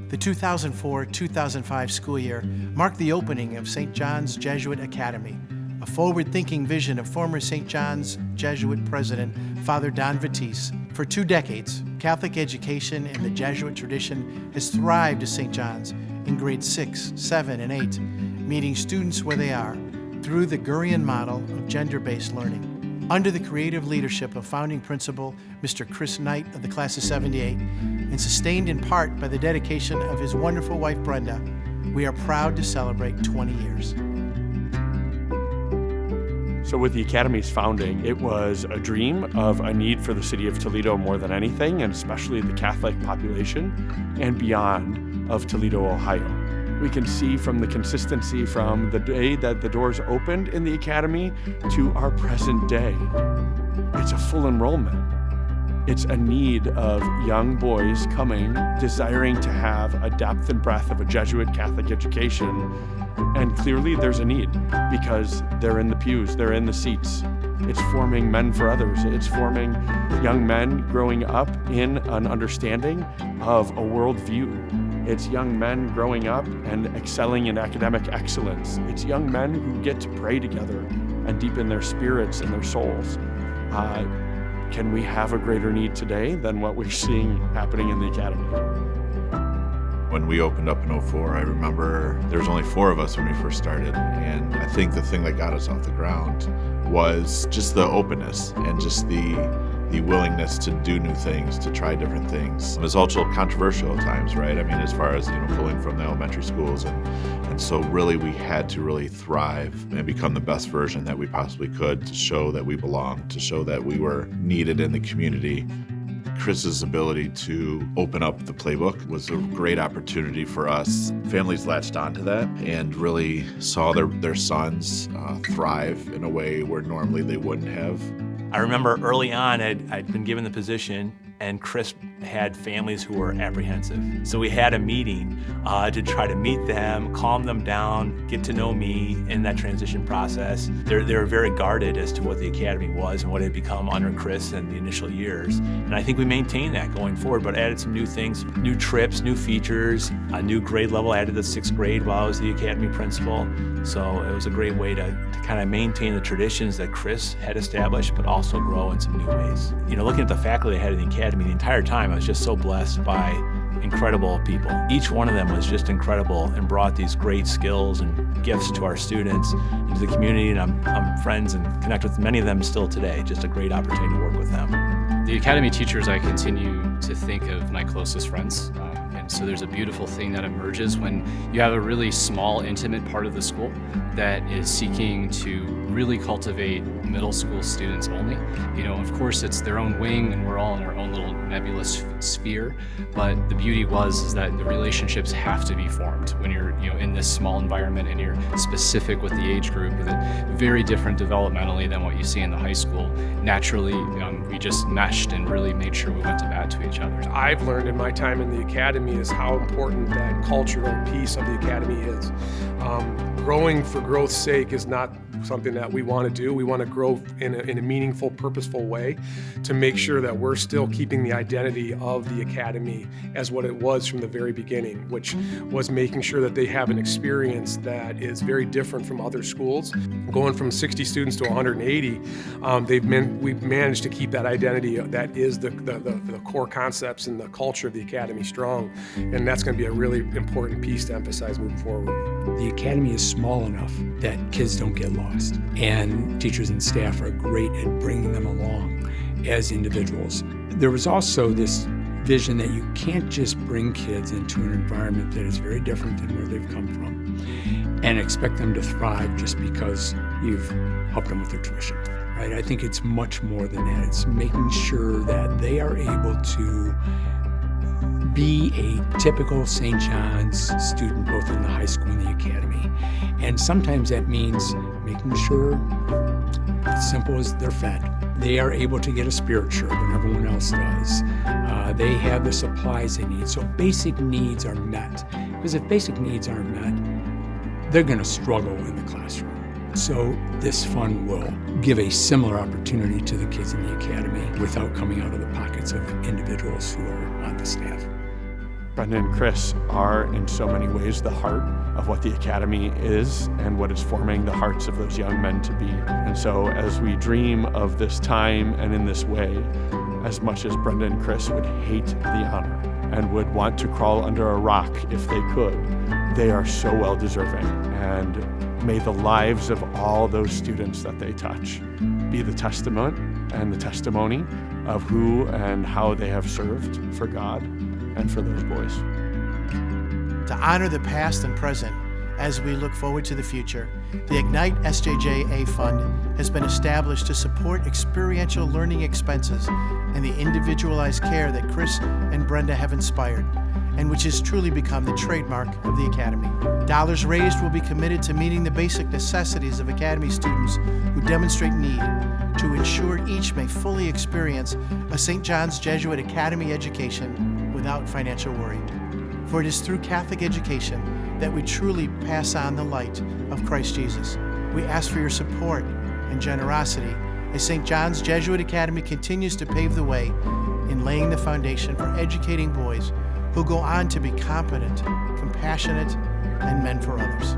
The 2004-2005 school year marked the opening of St. John's Jesuit Academy, a forward-thinking vision of former St. John's Jesuit President, Father Don Vitis. For 2 decades, Catholic education and the Jesuit tradition has thrived at St. John's in grades 6, 7, and 8, meeting students where they are through the Gurian model of gender-based learning. Under the creative leadership of founding principal Mr. Chris Knight of the class of 78, and sustained in part by the dedication of his wonderful wife Brenda, we are proud to celebrate 20 years. So with the Academy's founding, it was a dream of a need for the city of Toledo more than anything, and especially the Catholic population and beyond of Toledo, Ohio. We can see from the consistency from the day that the doors opened in the Academy to our present day. It's a full enrollment. It's a need of young boys coming, desiring to have a depth and breadth of a Jesuit Catholic education. And clearly there's a need because they're in the pews, they're in the seats. It's forming men for others. It's forming young men growing up in an understanding of a worldview. It's young men growing up and excelling in academic excellence. It's young men who get to pray together and deepen their spirits and their souls. Can we have a greater need today than what we're seeing happening in the Academy? When we opened up in 2004, I remember there was only 4 of us when we first started, and I think the thing that got us off the ground was just the openness and just the willingness to do new things, to try different things. It was also controversial at times, right? I mean, as far as, pulling from the elementary schools, and so really we had to really thrive and become the best version that we possibly could to show that we belonged, to show that we were needed in the community. Chris's ability to open up the playbook was a great opportunity for us. Families latched onto that and really saw their sons thrive in a way where normally they wouldn't have. I remember early on I'd been given the position, and Chris had families who were apprehensive. So we had a meeting to try to meet them, calm them down, get to know me in that transition process. They were very guarded as to what the Academy was and what it had become under Chris in the initial years. And I think we maintained that going forward, but added some new things, new trips, new features, a new grade level, added the 6th grade while I was the Academy principal. So it was a great way to kind of maintain the traditions that Chris had established, but also grow in some new ways. Looking at the faculty I had in the Academy the entire time, I was just so blessed by incredible people. Each one of them was just incredible and brought these great skills and gifts to our students and to the community, and I'm friends and connect with many of them still today. Just a great opportunity to work with them. The Academy teachers, I continue to think of my closest friends. And so there's a beautiful thing that emerges when you have a really small, intimate part of the school that is seeking to really cultivate middle school students only. Of course, it's their own wing and we're all in our own little nebulous sphere, but the beauty is that the relationships have to be formed when you're in this small environment and you're specific with the age group. Very different developmentally than what you see in the high school. Naturally, we just meshed and really made sure we went to bat to each other. I've learned in my time in the Academy is how important that cultural piece of the Academy is. Growing for growth's sake is not something that we want to do. We want to grow in a meaningful, purposeful way to make sure that we're still keeping the identity of the Academy as what it was from the very beginning, which was making sure that they have an experience that is very different from other schools. Going from 60 students to 180, we've managed to keep that identity that is the core concepts and the culture of the Academy strong, and that's going to be a really important piece to emphasize moving forward. The Academy is small enough that kids don't get lost, and teachers and staff are great at bringing them along as individuals. There was also this vision that you can't just bring kids into an environment that is very different than where they've come from and expect them to thrive just because you've helped them with their tuition, right? I think it's much more than that. It's making sure that they are able to be a typical St. John's student, both in the high school and the Academy. And sometimes that means making sure, as simple as they're fed. They are able to get a spirit shirt when everyone else does. They have the supplies they need. So basic needs are met. Because if basic needs aren't met, they're going to struggle in the classroom. So this fund will give a similar opportunity to the kids in the Academy without coming out of the pockets of individuals who are on the staff. Brenda and Chris are, in so many ways, the heart of what the Academy is and what it's forming the hearts of those young men to be. And so as we dream of this time and in this way, as much as Brenda and Chris would hate the honor and would want to crawl under a rock if they could, they are so well deserving. And may the lives of all those students that they touch be the testament and the testimony of who and how they have served for God and for those boys. To honor the past and present as we look forward to the future, the Ignite SJJA Fund has been established to support experiential learning expenses and the individualized care that Chris and Brenda have inspired, and which has truly become the trademark of the Academy. Dollars raised will be committed to meeting the basic necessities of Academy students who demonstrate need, to ensure each may fully experience a St. John's Jesuit Academy education without financial worry. For it is through Catholic education that we truly pass on the light of Christ Jesus. We ask for your support and generosity as St. John's Jesuit Academy continues to pave the way in laying the foundation for educating boys who go on to be competent, compassionate, and men for others.